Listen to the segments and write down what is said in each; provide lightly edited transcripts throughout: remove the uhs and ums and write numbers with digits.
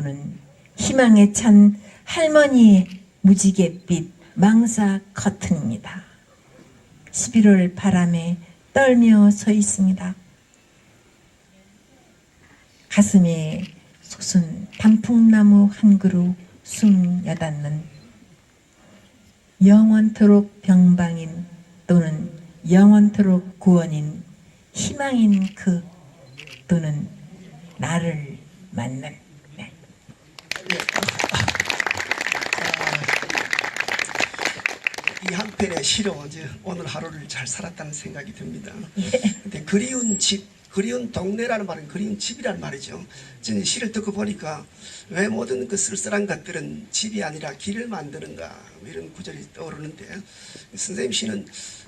또는 희망에 찬 할머니의 무지갯빛 망사 커튼입니다. 11월 바람에 떨며 서 있습니다. 가슴에 솟은 단풍나무 한 그루 숨 여닫는 영원토록 병방인 또는 영원토록 구원인 희망인 그 또는 나를 맞는 네. 이 한 편의 시로 이제 오늘 하루를 잘 살았다는 생각이 듭니다. 예. 근데 그리운 집, 그리운 동네라는 말은 그리운 집이란 말이죠. 저는 시를 듣고 보니까 왜 모든 그 쓸쓸한 것들은 집이 아니라 길을 만드는가 이런 구절이 떠오르는데, 선생님 시는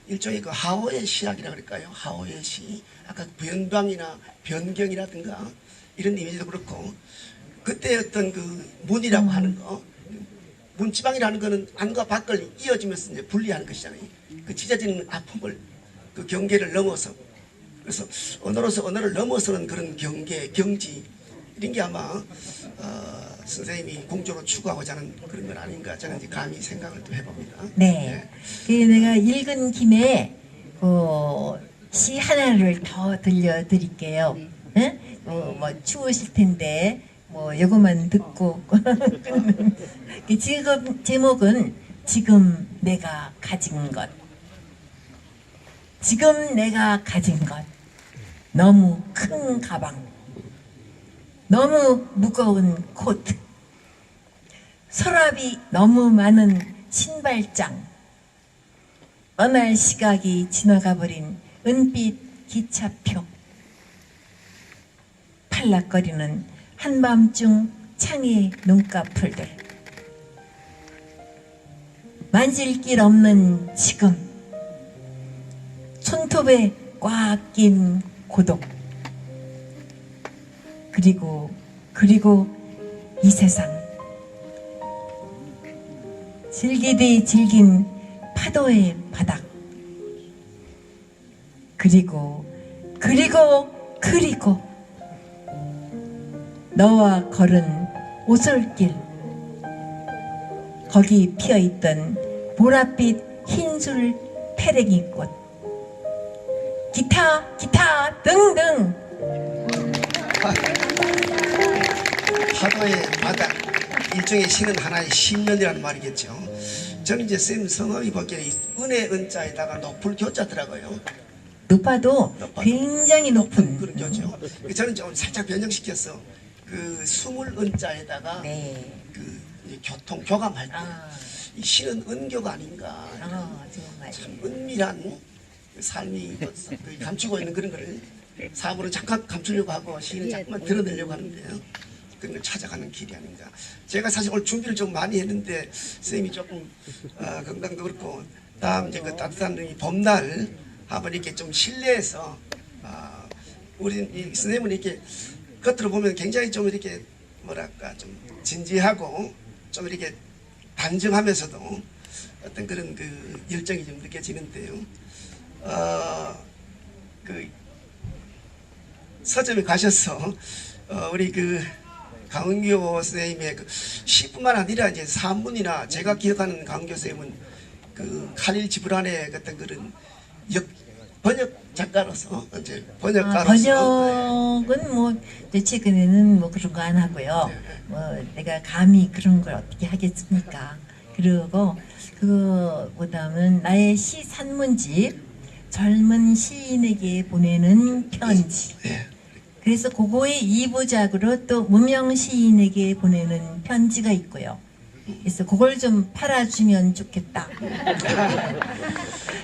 일종의 그 하오의 시학이라 그럴까요? 하오의 시. 아까 변방이나 변경이라든가 이런 이미지도 그렇고, 그때 어떤 그 문이라고 하는 거, 문지방이라는 거는 안과 밖을 이어지면서 이제 분리하는 것이잖아요. 그 찢어지는 아픔을, 그 경계를 넘어서, 그래서 언어로서 언어를 넘어서는 그런 경계, 경지, 이런 게 아마 선생님이 공적으로 추구하고자 하는 그런 건 아닌가, 저는 이제 감히 생각을 또 해봅니다. 네. 그 내가 읽은 김에 시 하나를 더 들려드릴게요. 응? 뭐 추우실 텐데 요것만 듣고 그 제목은 지금 내가 가진 것. 지금 내가 가진 것. 너무 큰 가방, 너무 무거운 코트, 서랍이 너무 많은 신발장, 어느 날 시각이 지나가 버린 은빛 기차표, 팔락거리는 한밤중 창의 눈꺼풀들, 만질 길 없는 지금, 손톱에 꽉 낀 고독, 그리고 이 세상, 질기디 질긴 파도의 바닥, 그리고 너와 걸은 오솔길, 거기 피어있던 보랏빛 흰술 페랭이꽃, 기타 등등. 파도의 바닥, 일종의 시는 하나의 신년이라는 말이겠죠. 저는 이제 쌤 성함이 보기에는 은의 은자에다가 높을 교자더라고요. 높아도 굉장히 높은 그런 교죠. 저는 좀 살짝 변형시켜서 그 스물 은자에다가 네. 그 교통 교감할 때 이 시는 은교가 아닌가. 정말. 참 은밀한 삶이 감추고 있는 그런 거를 사물은 잠깐 감추려고 하고 시는 자꾸만 드러내려고 하는데요. 그런 걸 찾아가는 길이 아닌가. 제가 사실 오늘 준비를 좀 많이 했는데 선생님이 조금 건강도 그렇고 다음 이제 그 따뜻한 이 봄날 한번 이렇게 좀 실내에서 우리 이 선생님은 이렇게 겉으로 보면 굉장히 좀 이렇게 뭐랄까 좀 진지하고 좀 이렇게 단정하면서도 어떤 그런 그 열정이 좀 느껴지는데요. 그 서점에 가셔서 우리 그 강은교 선생님의 그 시뿐만 아니라 이제 산문이나 제가 기억하는 강은교 선생님은 그 칼일 지브란의 어떤 그런 번역 작가로서 이제 번역가로서 번역은 뭐 최근에는 뭐 그런 거 안 하고요. 뭐 내가 감히 그런 걸 어떻게 하겠습니까? 그리고 그거보다는 나의 시 산문집, 젊은 시인에게 보내는 편지. 네. 그래서 그거의 2부작으로 또 무명 시인에게 보내는 편지가 있고요. 그래서 그걸 좀 팔아주면 좋겠다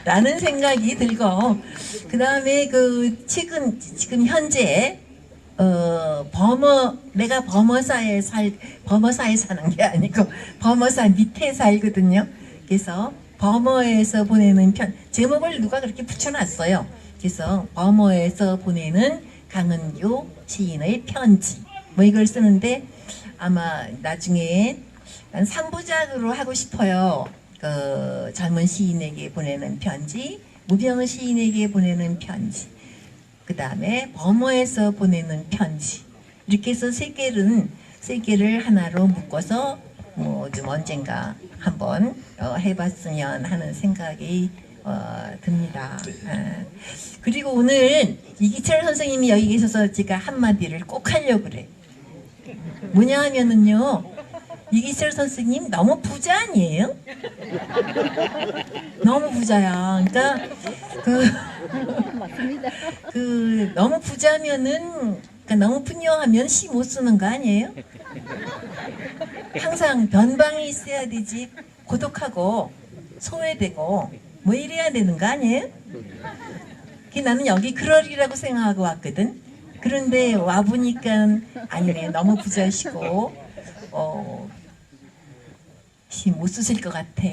라는 생각이 들고, 그 다음에 그 지금 현재 내가 범어사에 사는 게 아니고 범어사 밑에 살거든요. 그래서 범어에서 보내는 제목을 누가 그렇게 붙여놨어요. 그래서 범어에서 보내는 강은교 시인의 편지, 뭐 이걸 쓰는데 아마 나중에 난 3부작으로 하고 싶어요. 그 젊은 시인에게 보내는 편지, 무병 시인에게 보내는 편지, 그 다음에 범어에서 보내는 편지, 이렇게 해서 3개는 세 개를 하나로 묶어서 뭐 좀 언젠가 한번 해봤으면 하는 생각이 듭니다. 그리고 오늘 이기철 선생님이 여기 계셔서 제가 한마디를 꼭 하려고 그래. 뭐냐 하면은요, 이기철 선생님 너무 부자 아니에요? 너무 부자야. 그러니까 너무 부자면은, 그러니까 너무 풍요하면 시 못 쓰는 거 아니에요? 항상 변방이 있어야 되지. 고독하고 소외되고 뭐 이래야 되는 거 아니에요? 나는 여기 그러리라고 생각하고 왔거든. 그런데 와 보니까 아니네, 너무 부자시고 시 못 쓰실 것 같아.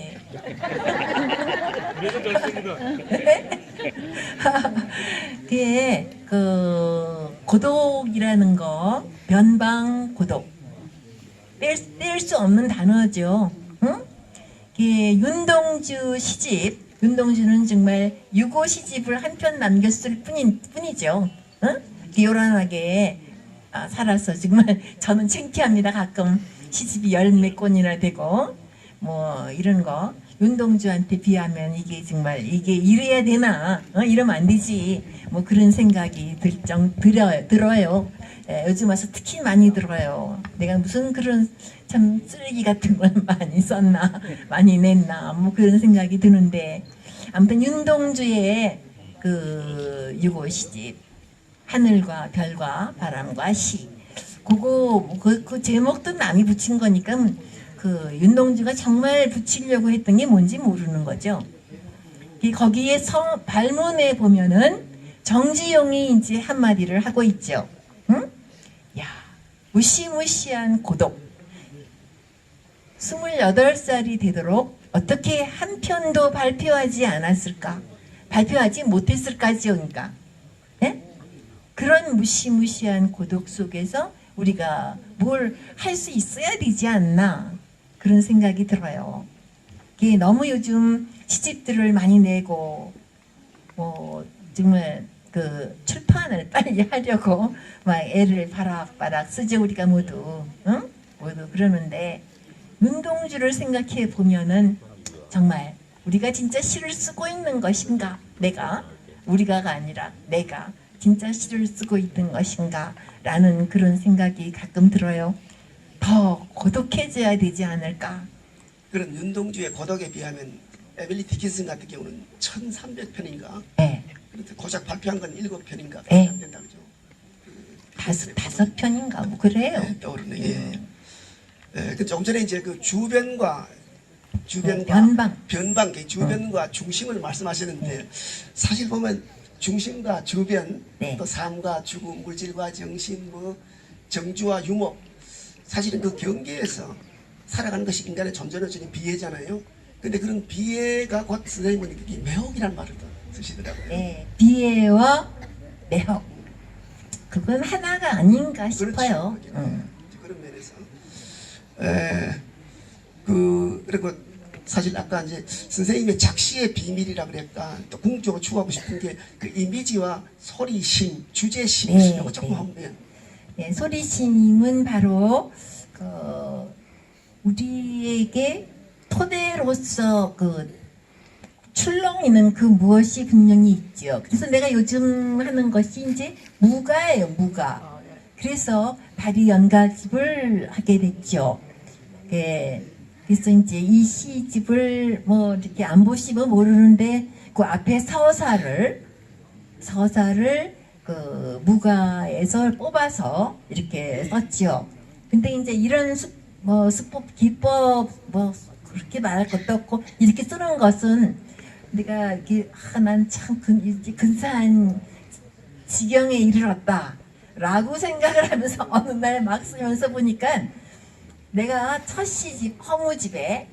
그게 고독이라는 거, 변방 고독, 뗄 수 없는 단어죠. 응? 그게 윤동주 시집, 윤동주는 정말 유고 시집을 한 편 남겼을 뿐이죠. 응? 요란하게 살아서 정말 저는 창피합니다. 가끔 시집이 열 몇 권이나 되고 뭐 이런 거 윤동주한테 비하면 이게 정말 이게 이래야 되나? 이러면 안 되지. 뭐 그런 생각이 들어요. 요즘 와서 특히 많이 들어요. 내가 무슨 그런 참 쓰레기 같은 걸 많이 썼나, 많이 냈나, 뭐 그런 생각이 드는데, 아무튼 윤동주의 그 유고 시집 하늘과 별과 바람과 시, 그 제목도 남이 붙인 거니까 그 윤동주가 정말 붙이려고 했던 게 뭔지 모르는 거죠. 거기에 발문에 보면은 정지용이 이제 한마디를 하고 있죠. 응? 야, 무시무시한 고독. 28살이 되도록 어떻게 한 편도 발표하지 않았을까? 발표하지 못했을까지요, 그러니까. 네? 그런 무시무시한 고독 속에서 우리가 뭘 할 수 있어야 되지 않나, 그런 생각이 들어요. 이게 너무 요즘 시집들을 많이 내고 뭐 정말 그 출판을 빨리 하려고 막 애를 바락바락 쓰죠, 우리가 모두. 응? 모두 그러는데, 윤동주를 생각해 보면은 정말 우리가 진짜 시를 쓰고 있는 것인가? 우리가가 아니라 내가 진짜 시를 쓰고 있는 것인가? 라는 그런 생각이 가끔 들어요. 더 고독해져야 되지 않을까? 그런 윤동주의 고독에 비하면 에밀리 디킨슨 같은 경우는 1300편인가? 네. 그런데 고작 발표한 건 7편인가? 네. 안 된다 그죠? 다섯 편인가? 뭐 그래요. 네, 떠오르네. 예. 그 조금 전에 이제 그 주변과 변방, 주변과 중심을 말씀하셨는데, 사실 보면 중심과 주변, 네. 또 삶과 죽음, 물질과 정신, 뭐 정주와 유목, 사실은 그 경계에서 살아가는 것이 인간의 존재로 주는 비애잖아요. 근데 그런 비애가 곧 선생님은 이 매혹이라는 말을 또 쓰시더라고요. 네, 비애와 매혹, 그건 하나가 아닌가 싶어요. 그렇죠. 그런 면에서 그리고 사실 아까 이제 선생님의 작시의 비밀이라 그랬다. 또 궁극적으로 추구하고 싶은 게 그 이미지와 소리심, 주제심, 네, 이거 조금 하면. 네, 소리심은 바로 우리에게 토대로서 출렁이는 그 무엇이 분명히 있죠. 그래서 내가 요즘 하는 것이 이제 무가예요, 무가. 그래서 발이 연가집을 하게 됐죠. 그래서 이제 이 시집을 뭐 이렇게 안 보시면 모르는데 그 앞에 서사를 그 무가에서 뽑아서 이렇게 썼죠. 근데 이제 이런 수법, 기법 뭐 그렇게 말할 것도 없고 이렇게 쓰는 것은 내가 이렇게 난 참 근사한 지경에 이르렀다라고 생각을 하면서 어느 날 막 쓰면서 보니까 내가 첫 시집 허무집에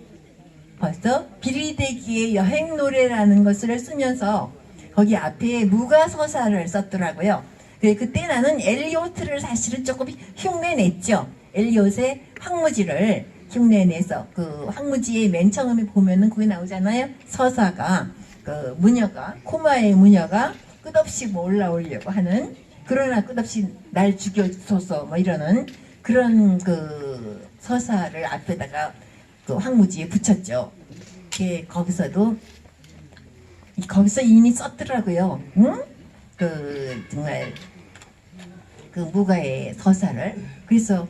벌써 비리대기의 여행 노래라는 것을 쓰면서 거기 앞에 무가서사를 썼더라고요. 그때 나는 엘리오트를 사실은 조금 흉내냈죠. 엘리ot의 황무지를 흉내내서 그 황무지의 맨 처음에 보면은 거기 나오잖아요. 서사가 그 무녀가 코마의 무녀가 끝없이 뭐 올라오려고 하는, 그러나 끝없이 날 죽여소서 뭐 이러는 그런 그 서사를 앞에다가 그 황무지에 붙였죠. 거기서도 거기서 이미 썼더라고요. 응? 그 정말 그 무가의 서사를. 그래서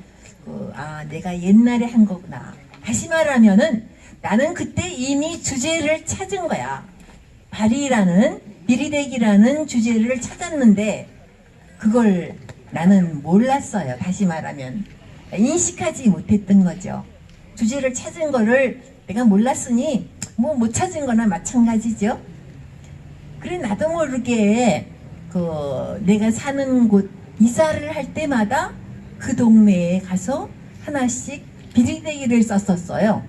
내가 옛날에 한 거구나. 다시 말하면은 나는 그때 이미 주제를 찾은 거야. 발이라는 비리대기라는 주제를 찾았는데 그걸 나는 몰랐어요. 다시 말하면 인식하지 못했던 거죠. 주제를 찾은 거를 내가 몰랐으니 뭐 못 찾은 거나 마찬가지죠. 그래 나도 모르게 내가 사는 곳 이사를 할 때마다 그 동네에 가서 하나씩 비리대기를 썼었어요.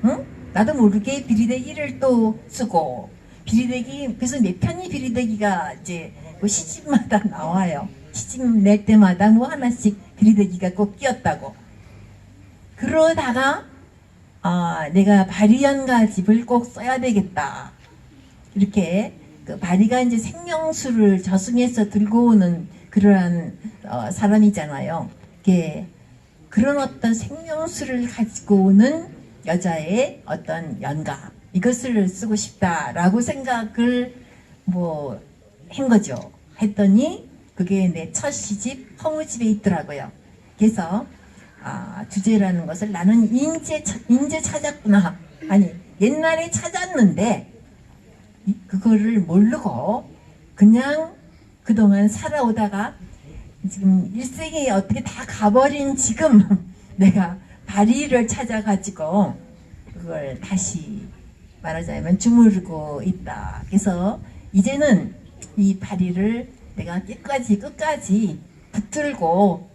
응? 나도 모르게 비리대기를 또 쓰고 비리대기 그래서 내 편이 비리대기가 이제 뭐 시집마다 나와요. 시집 낼 때마다 뭐 하나씩 비리대기가 꼭 끼었다고. 그러다가 내가 발이연가집을 꼭 써야 되겠다. 이렇게 그 발이가 이제 생명수를 저승에서 들고 오는 그러한 사람이잖아요. 그런 어떤 생명수를 가지고 오는 여자의 어떤 연가 이것을 쓰고 싶다라고 생각을 뭐 한 거죠. 했더니 그게 내 첫 시집 허무집에 있더라고요. 그래서 주제라는 것을 나는 인제 찾았구나. 아니 옛날에 찾았는데 그거를 모르고 그냥 그동안 살아오다가 지금 일생이 어떻게 다 가버린 지금 내가 발이를 찾아가지고 그걸 다시 말하자면 주무르고 있다. 그래서 이제는 이 발이를 내가 끝까지 붙들고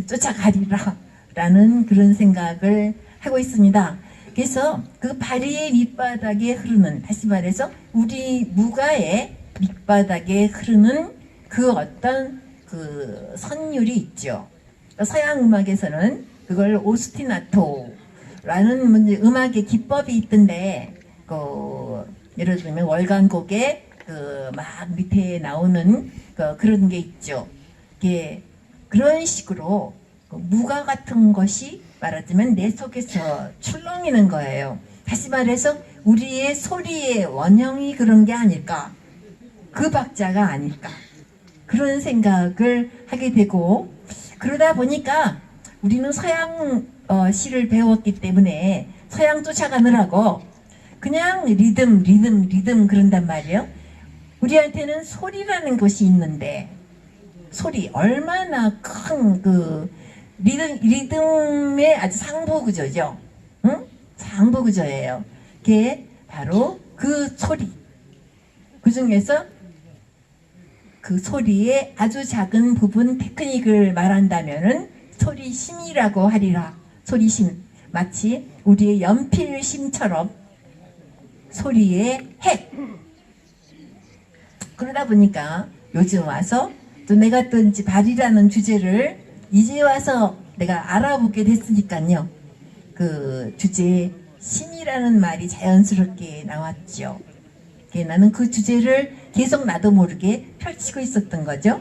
쫓아가리라 라는 그런 생각을 하고 있습니다. 그래서 그 발이의 밑바닥에 흐르는, 다시 말해서 우리 무가의 밑바닥에 흐르는 그 어떤 그 선율이 있죠. 서양 음악에서는 그걸 오스티나토라는 음악의 기법이 있던데, 예를 들면 월간곡에 막 밑에 나오는 그런 게 있죠. 그런 식으로 무가 같은 것이 말하자면 내 속에서 출렁이는 거예요. 다시 말해서 우리의 소리의 원형이 그런 게 아닐까, 그 박자가 아닐까, 그런 생각을 하게 되고, 그러다 보니까 우리는 서양 시를 배웠기 때문에 서양 쫓아가느라고 그냥 리듬 그런단 말이에요. 우리한테는 소리라는 것이 있는데, 소리 얼마나 큰 리듬의 아주 상부구조죠. 응? 상부구조예요. 그게 바로 그 소리. 그 중에서 그 소리의 아주 작은 부분 테크닉을 말한다면은 소리심이라고 하리라. 소리심. 마치 우리의 연필심처럼 소리의 핵. 그러다 보니까 요즘 와서 또 내가 또 이제 발이라는 주제를 이제 와서 내가 알아보게 됐으니까요. 그 주제에 심이라는 말이 자연스럽게 나왔죠. 나는 그 주제를 계속 나도 모르게 펼치고 있었던 거죠.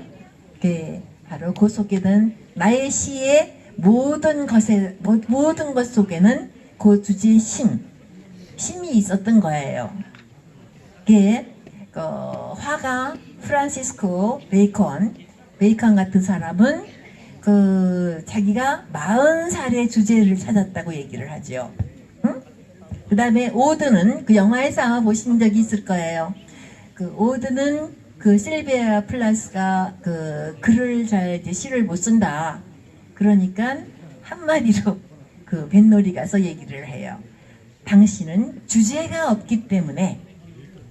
바로 그 속에는 나의 시의 모든 것 속에는 그 주제의 심이 있었던 거예요. 화가 프란시스코 베이컨 같은 사람은 자기가 40살의 주제를 찾았다고 얘기를 하죠. 응? 그 다음에 오드는 그 영화에서 아마 보신 적이 있을 거예요. 오드는 실비아 플라스가 글을 잘 시를 못 쓴다. 그러니까 한마디로 뱃놀이 가서 얘기를 해요. 당신은 주제가 없기 때문에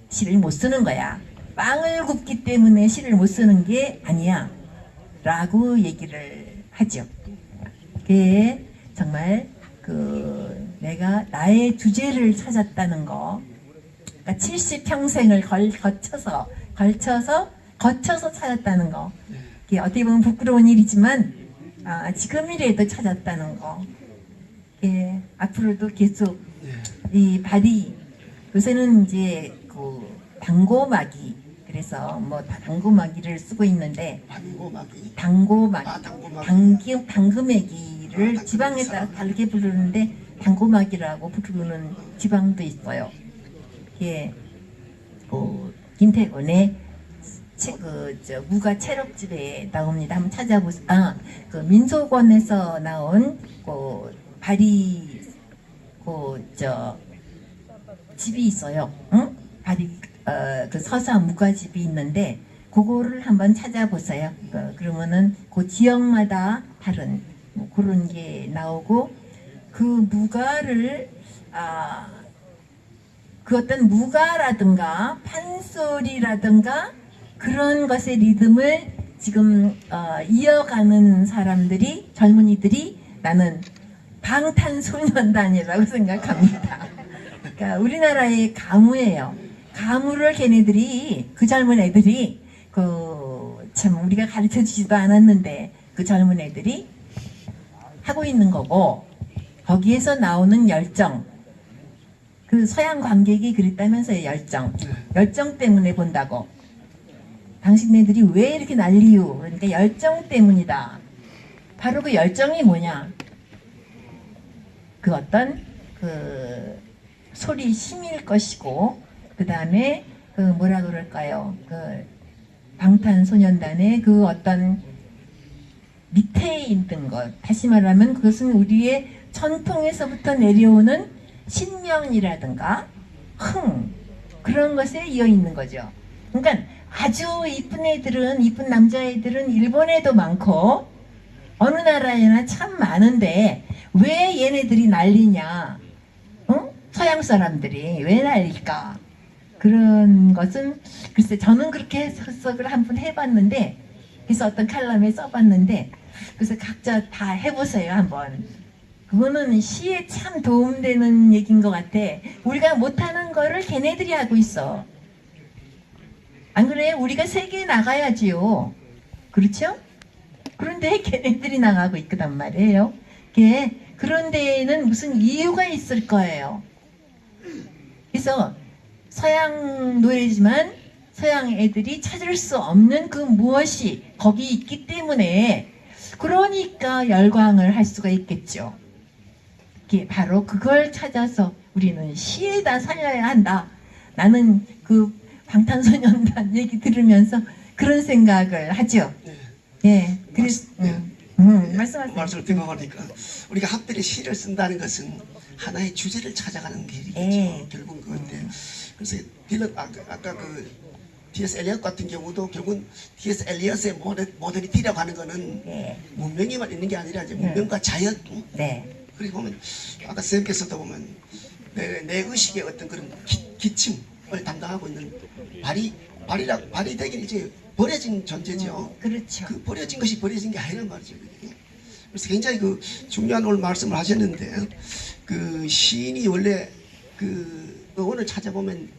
시를 못 쓰는 거야. 빵을 굽기 때문에 시를 못 쓰는 게 아니야. 라고 얘기를 하죠. 그게 정말 내가 나의 주제를 찾았다는 거, 그러니까 70평생을 거쳐서 찾았다는 거. 그게 어떻게 보면 부끄러운 일이지만 지금이라도 찾았다는 거. 앞으로도 계속 이 발이 요새는 이제 당고마기, 그래서 뭐 당고마기를 쓰고 있는데 당고마기 당금애기 단고마기를 지방에 따라 다르게 부르는데 단고마기라고 부르는 지방도 있어요. 예, 김태곤의 무가 체력집에 나옵니다. 한번 찾아보세요. 그 민속원에서 나온 바리 집이 있어요. 응? 바리 그 서사 무가집이 있는데 그거를 한번 찾아보세요. 그러면은 그 지역마다 다른 뭐 그런 게 나오고 그 무가를 그 어떤 무가라든가 판소리라든가 그런 것의 리듬을 지금 이어가는 사람들이 젊은이들이 나는 방탄소년단이라고 생각합니다. 그러니까 우리나라의 가무예요. 가무를 걔네들이 그 젊은 애들이 참 우리가 가르쳐 주지도 않았는데 그 젊은 애들이 하고 있는 거고 거기에서 나오는 열정 그 서양 관객이 그랬다면서요. 열정 때문에 본다고. 당신네들이 왜 이렇게 난리유? 그러니까 열정 때문이다. 바로 그 열정이 뭐냐? 그 어떤 그 소리 힘일 것이고 그 다음에 그 뭐라 그럴까요? 그 방탄소년단의 그 어떤 밑에 있는 것. 다시 말하면 그것은 우리의 전통에서부터 내려오는 신명이라든가 흥 그런 것에 이어 있는 거죠. 그러니까 아주 이쁜 애들은 이쁜 남자애들은 일본에도 많고 어느 나라에나 참 많은데 왜 얘네들이 난리냐? 응? 서양 사람들이 왜 난릴까? 그런 것은 글쎄 저는 그렇게 해석을 한번 해봤는데 그래서 어떤 칼럼에 써봤는데 그래서 각자 다 해보세요 한번. 그거는 시에 참 도움되는 얘기인 것 같아. 우리가 못하는 거를 걔네들이 하고 있어. 안 그래? 우리가 세계에 나가야지요. 그렇죠? 그런데 걔네들이 나가고 있단 말이에요. 그런 데에는 무슨 이유가 있을 거예요. 그래서 서양 노래지만 서양 애들이 찾을 수 없는 그 무엇이 거기 있기 때문에 그러니까 열광을 할 수가 있겠죠. 바로 그걸 찾아서 우리는 시에다 살려야 한다. 나는 그 방탄소년단 얘기 들으면서 그런 생각을 하죠. 예, 그래서 말씀하세요. 말씀을 듣고 보니까 우리가 한편의 시를 쓴다는 것은 하나의 주제를 찾아가는 길이겠죠. 예. 결국은 그건데 그래서 딜런 아까 그 T.S. 엘리엇 같은 경우도 결국은 T.S. 엘리엇의 모더니티라고 하는 거는 네. 문명에만 있는 게 아니라 이제 문명과 자연. 네. 그리고 보면 아까 선생님께서도 보면 내 의식의 어떤 그런 기침을 담당하고 있는 발이 되긴 이제 버려진 존재죠. 그렇죠. 그 버려진 것이 버려진 게 아니란 말이죠. 그래서 굉장히 그 중요한 오늘 말씀을 하셨는데 그 시인이 원래 그 어원을 찾아보면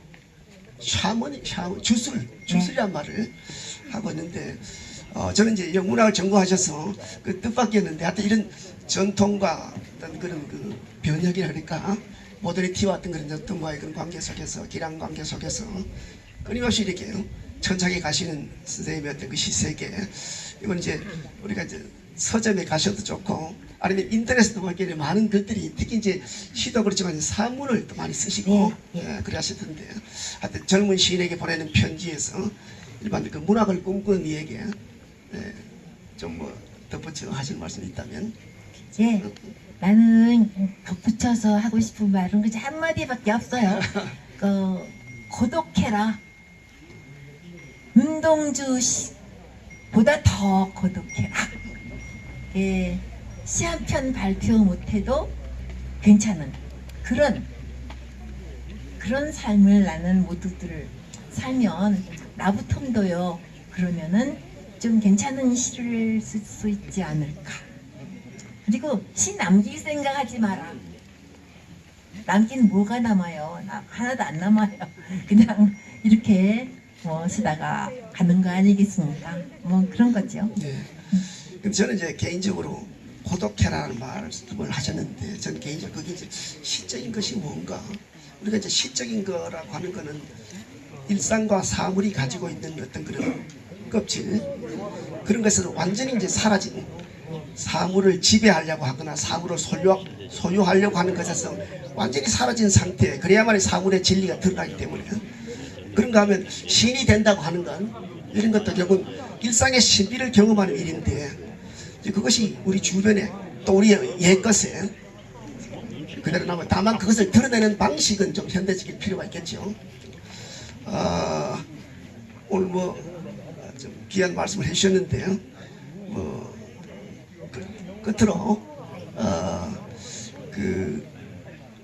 주술이란 말을 하고 있는데 저는 이제 영문학을 전공하셔서 그 뜻밖이었는데 하여튼 이런 전통과 어떤 그런 그 변혁이라 그럴까 모더니티와 어떤 그런 전통과의 그런 관계 속에서 기량 관계 속에서 끊임없이 이렇게 천착에 가시는 선생님의 어떤 그 시세계 이건 이제 우리가 이제 서점에 가셔도 좋고 아니면 인터넷에도 보기에 많은 글들이 특히 이제 시도 그렇지만 산문을 또 많이 쓰시고 그래 하셨던데 하여튼 젊은 시인에게 보내는 편지에서 일반 그 문학을 꿈꾸는 이에게 좀 뭐 덧붙여 하실 말씀이 있다면 예, 나는 덧붙여서 하고 싶은 말은 그저 한마디밖에 없어요. 고독해라. 운동주보다 더 고독해라. 예, 시 한 편 발표 못해도 괜찮은 그런 삶을 나는 모두들 살면 나부텀도요. 그러면은 좀 괜찮은 시를 쓸 수 있지 않을까. 그리고 시 남길 생각하지 마라. 남긴 뭐가 남아요? 하나도 안 남아요. 그냥 이렇게 쓰다가 가는 거 아니겠습니까? 뭐 그런 거죠. 네. 그럼 저는 이제 개인적으로 고독해라는 말씀을 하셨는데 저는 개인적으로 그게 이제 시적인 것이 뭔가 우리가 이제 시적인 거라고 하는 거는 일상과 사물이 가지고 있는 어떤 그런 껍질 그런 것을 완전히 이제 사라진 사물을 지배하려고 하거나 사물을 소유하려고 하는 것에서 완전히 사라진 상태, 그래야만 사물의 진리가 드러나기 때문에 그런가 하면 신이 된다고 하는 건 이런 것도 결국 일상의 신비를 경험하는 일인데 그것이 우리 주변에 또 우리 옛것에 그대로 남아. 다만 그것을 드러내는 방식은 좀 현대적일 필요가 있겠죠. 오늘 좀 귀한 말씀을 해주셨는데요. 끝으로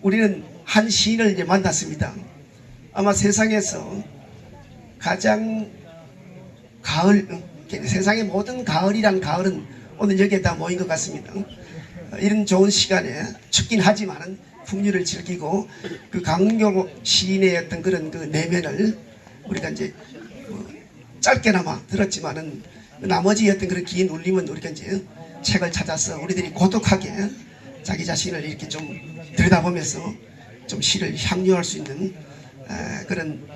우리는 한 시인을 이제 만났습니다. 아마 세상에서 가장 세상의 모든 가을이란 가을은 오늘 여기에 다 모인 것 같습니다. 이런 좋은 시간에 춥긴 하지만은 풍류를 즐기고 그 강은경 시인의 어떤 그런 그 내면을 우리가 이제 짧게나마 들었지만은 나머지 어떤 그런 긴 울림은 우리가 이제 책을 찾아서 우리들이 고독하게 자기 자신을 이렇게 좀 들여다보면서 좀 시를 향유할 수 있는 그런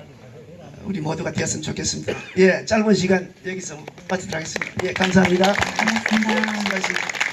우리 모두가 되었으면 좋겠습니다. 예, 짧은 시간 여기서 마치도록 하겠습니다. 예, 감사합니다. 고맙습니다. 수고하셨습니다.